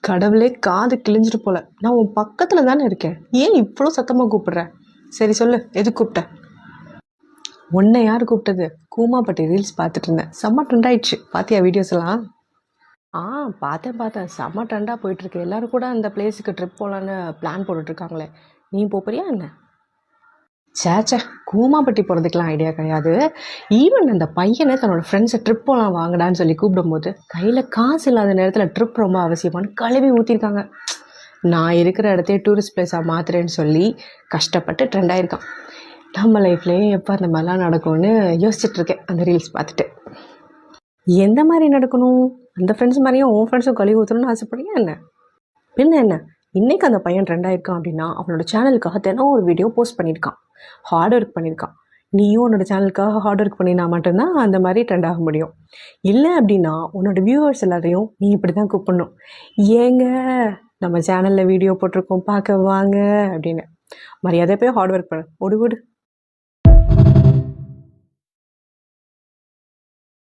கடவுளே, காது கிழிஞ்சிட்டு போல. நான் உன் பக்கத்துல தானே இருக்கேன், ஏன் இவ்வளோ சத்தமா கூப்பிடுற? சரி சொல்லு, எது கூப்பிட்ட? உன்னை யார் கூப்பிட்டது? கூமாப்பட்டி ரீல்ஸ் பார்த்துட்டு இருந்தேன், செம்ம ட்ரெண்ட் ஆயிடுச்சு. பாத்தியா வீடியோஸ் எல்லாம்? ஆ, பார்த்தேன். செம்ம ட்ரெண்டாக போயிட்டுருக்கு. எல்லோரும் கூட அந்த பிளேஸுக்கு ட்ரிப் போகலான்னு பிளான் போட்டுட்ருக்காங்களே, நீ போறியா என்ன? சேச்சே, கூமாப்பட்டி போகிறதுக்கெலாம் ஐடியா கிடையாது. ஈவன் அந்த பையனை தன்னோட ஃப்ரெண்ட்ஸை ட்ரிப் போகலாம் வாங்கடான்னு சொல்லி கூப்பிடும்போது கையில் காசு இல்லாத நேரத்தில் ட்ரிப் ரொம்ப அவசியமானு கழுவி ஊற்றிருக்காங்க. நான் இருக்கிற இடத்தையே டூரிஸ்ட் பிளேஸாக மாற்றுறேன்னு சொல்லி கஷ்டப்பட்டு ட்ரெண்ட் ஆகிருக்கான். நம்ம லைஃப்லேயே எப்போ அந்த மாதிரிலாம் நடக்கும்னு யோசிச்சுட்ருக்கேன் அந்த ரீல்ஸ் பார்த்துட்டு. எந்த மாதிரி நடக்கணும்? அந்த ஃப்ரெண்ட்ஸ் மாதிரியும் உன் ஃப்ரெண்ட்ஸும் கழுவி ஊற்றணும்னு ஆசைப்படுறியா என்ன? பின்ன என்ன, இன்றைக்கி அந்த பையன் ட்ரெண்ட் ஆகிருக்கான் அப்படின்னா அவனோட சேனலுக்காக தினம் ஒரு வீடியோ போஸ்ட் பண்ணியிருக்கான், ஹார்ட் ஒர்க் பண்ணியிருக்கான். நீயும் உன்னோட சேனலுக்காக ஹார்ட் ஒர்க் பண்ணினா மட்டும்தான் அந்த மாதிரி ட்ரெண்ட் ஆக முடியும். இல்லை அப்படின்னா உன்னோட வியூவர்ஸ் எல்லாரையும் நீ இப்படி தான் கூப்பிடணும், ஏங்க நம்ம சேனலில் வீடியோ போட்டிருக்கோம் பார்க்க வாங்க அப்படின்னு. மரியாதை போய் ஹார்ட் ஒர்க் பண்ணு, ஓடு.